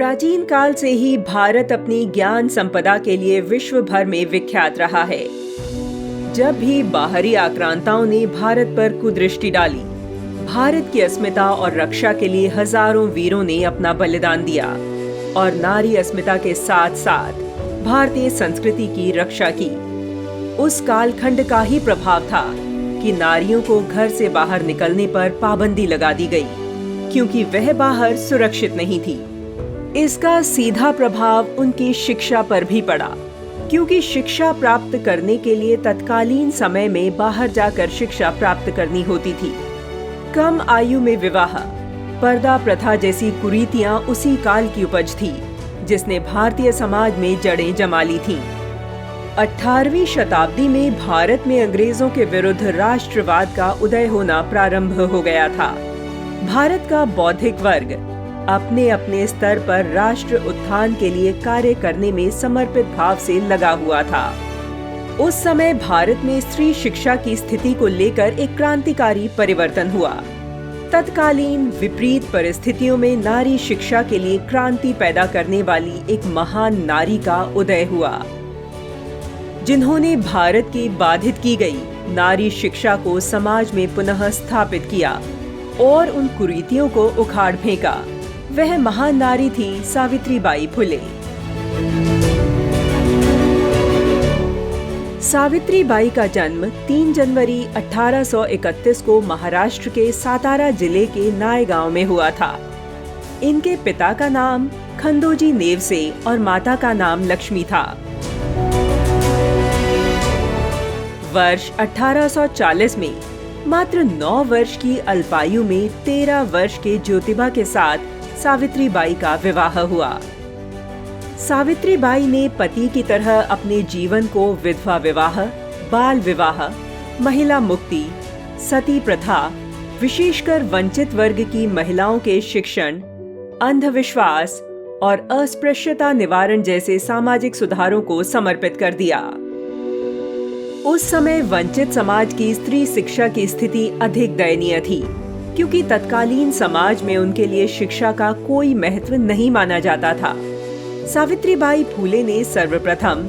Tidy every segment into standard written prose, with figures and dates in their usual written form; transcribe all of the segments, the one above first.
प्राचीन काल से ही भारत अपनी ज्ञान संपदा के लिए विश्व भर में विख्यात रहा है। जब भी बाहरी आक्रांताओं ने भारत पर कुदृष्टि डाली, भारत की अस्मिता और रक्षा के लिए हजारों वीरों ने अपना बलिदान दिया और नारी अस्मिता के साथ साथ भारतीय संस्कृति की रक्षा की। उस कालखंड का ही प्रभाव था कि नारियों को घर से बाहर निकलने पर पाबंदी लगा दी गई, क्योंकि वह बाहर सुरक्षित नहीं थी। इसका सीधा प्रभाव उनकी शिक्षा पर भी पड़ा, क्योंकि शिक्षा प्राप्त करने के लिए तत्कालीन समय में बाहर जाकर शिक्षा प्राप्त करनी होती थी। कम आयु में विवाह, पर्दा प्रथा जैसी कुरीतियां उसी काल की उपज थी, जिसने भारतीय समाज में जड़ें जमा ली थीं। 18वीं शताब्दी में भारत में अंग्रेजों के विरुद्ध राष्ट्रवाद का उदय होना प्रारंभ हो गया था। भारत का बौद्धिक वर्ग अपने अपने स्तर पर राष्ट्र उत्थान के लिए कार्य करने में समर्पित भाव से लगा हुआ था। उस समय भारत में स्त्री शिक्षा की स्थिति को लेकर एक क्रांतिकारी परिवर्तन हुआ। तत्कालीन विपरीत परिस्थितियों में नारी शिक्षा के लिए क्रांति पैदा करने वाली एक महान नारी का उदय हुआ, जिन्होंने भारत की बाधित की गई नारी शिक्षा को समाज में पुनः स्थापित किया और उन कुरीतियों को उखाड़ फेंका। वह महान नारी थी सावित्रीबाई फुले। सावित्रीबाई का जन्म 3 जनवरी 1831 को महाराष्ट्र के सातारा जिले के नायगांव में हुआ था। इनके पिता का नाम खंडोजी नेवसे और माता का नाम लक्ष्मी था। वर्ष 1840 में मात्र 9 वर्ष की अल्पायु में 13 वर्ष के ज्योतिबा के साथ सावित्रीबाई का विवाह हुआ। सावित्रीबाई ने पति की तरह अपने जीवन को विधवा विवाह, बाल विवाह, महिला मुक्ति, सती प्रथा, विशेषकर वंचित वर्ग की महिलाओं के शिक्षण, अंधविश्वास और अस्पृश्यता निवारण जैसे सामाजिक सुधारों को समर्पित कर दिया। उस समय वंचित समाज की स्त्री शिक्षा की स्थिति अधिक दयनीय थी, क्योंकि तत्कालीन समाज में उनके लिए शिक्षा का कोई महत्व नहीं माना जाता था। सावित्रीबाई फुले ने सर्वप्रथम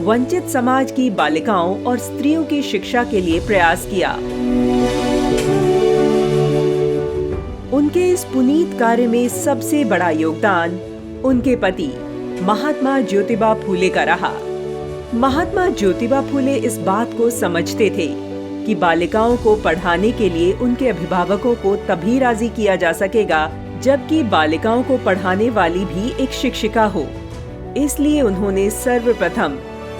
वंचित समाज की बालिकाओं और स्त्रियों की शिक्षा के लिए प्रयास किया। उनके इस पुनीत कार्य में सबसे बड़ा योगदान उनके पति महात्मा ज्योतिबा फुले का रहा। महात्मा ज्योतिबा फुले इस बात को समझते थे कि बालिकाओं को पढ़ाने के लिए उनके अभिभावकों को तभी राजी किया जा सकेगा जबकि बालिकाओं को पढ़ाने वाली भी एक शिक्षिका हो। इसलिए उन्होंने सर्वप्रथम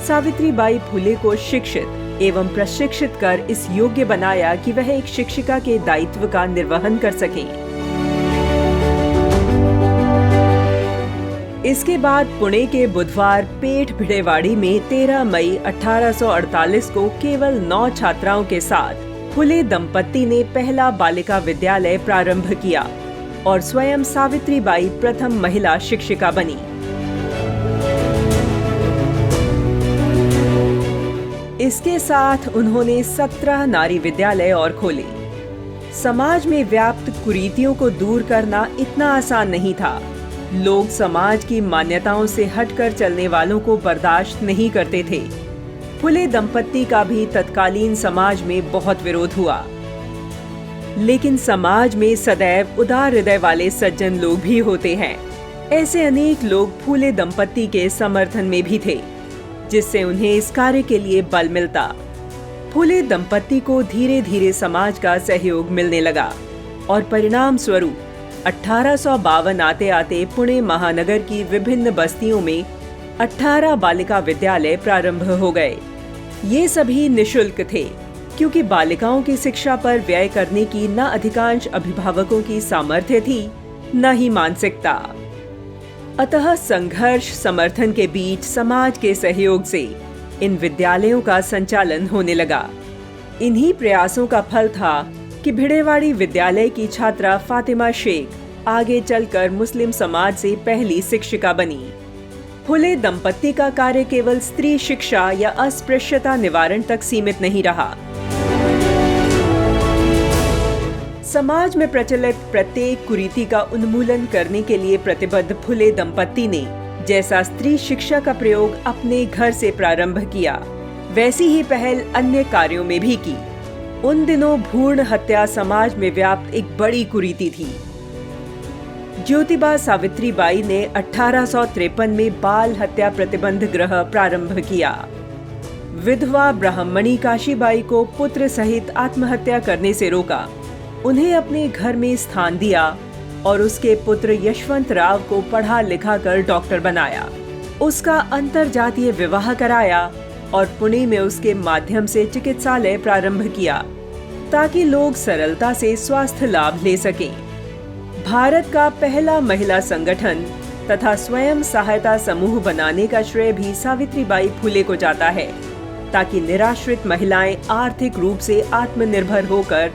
सावित्रीबाई फुले को शिक्षित एवं प्रशिक्षित कर इस योग्य बनाया कि वह एक शिक्षिका के दायित्व का निर्वहन कर सकें। इसके बाद पुणे के बुधवार पेठ भिड़ेवाड़ी में 13 मई 1848 को केवल 9 छात्राओं के साथ फुले दंपत्ति ने पहला बालिका विद्यालय प्रारंभ किया और स्वयं सावित्रीबाई प्रथम महिला शिक्षिका बनी। इसके साथ उन्होंने 17 नारी विद्यालय और खोले। समाज में व्याप्त कुरीतियों को दूर करना इतना आसान नहीं था। लोग समाज की मान्यताओं से हटकर चलने वालों को बर्दाश्त नहीं करते थे। फुले दंपत्ति का भी तत्कालीन समाज में बहुत विरोध हुआ, लेकिन समाज में सदैव उदार हृदय वाले सज्जन लोग भी होते हैं। ऐसे अनेक लोग फुले दंपत्ति के समर्थन में भी थे, जिससे उन्हें इस कार्य के लिए बल मिलता। फुले दंपत्ति को धीरे धीरे समाज का सहयोग मिलने लगा और परिणाम स्वरूप 1852 आते आते पुणे महानगर की विभिन्न बस्तियों में 18 बालिका विद्यालय प्रारंभ हो गए। ये सभी निःशुल्क थे, क्योंकि बालिकाओं की शिक्षा पर व्यय करने की न अधिकांश अभिभावकों की सामर्थ्य थी, न ही मानसिकता। अतः संघर्ष समर्थन के बीच समाज के सहयोग से इन विद्यालयों का संचालन होने लगा। इन्हीं प्रयासों का फल था कि भिड़ेवाड़ी विद्यालय की छात्रा फातिमा शेख आगे चलकर मुस्लिम समाज से पहली शिक्षिका बनी। फुले दंपत्ति का कार्य केवल स्त्री शिक्षा या अस्पृश्यता निवारण तक सीमित नहीं रहा। समाज में प्रचलित प्रत्येक कुरीति का उन्मूलन करने के लिए प्रतिबद्ध फुले दंपत्ति ने जैसा स्त्री शिक्षा का प्रयोग अपने घर से प्रारंभ किया, वैसी ही पहल अन्य कार्यों में भी की। उन दिनों भ्रूण हत्या समाज में व्याप्त एक बड़ी कुरीति थी। ज्योतिबा सावित्रीबाई ने 1853 में बाल हत्या प्रतिबंध गृह प्रारंभ किया। विधवा ब्राह्मणी काशीबाई को पुत्र सहित आत्महत्या करने से रोका, उन्हें अपने घर में स्थान दिया और उसके पुत्र यशवंत राव को पढ़ा लिखा कर डॉक्टर बनाया। उसका अंतरजातीय विवाह कराया और पुणे में उसके माध्यम से चिकित्सालय प्रारंभ किया ताकि लोग सरलता से स्वास्थ्य लाभ ले सकें। भारत का पहला महिला संगठन तथा स्वयं सहायता समूह बनाने का श्रेय भी सावित्रीबाई फुले को जाता है, ताकि निराश्रित महिलाएं आर्थिक रूप से आत्मनिर्भर होकर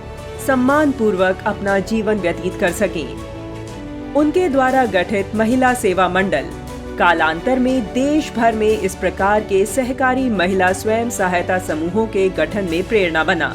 सम्मान पूर्वक अपना जीवन व्यतीत कर सकें। उनके द्वारा गठित महिला सेवा मंडल कालांतर में देश भर में इस प्रकार के सहकारी महिला स्वयं सहायता समूहों के गठन में प्रेरणा बना।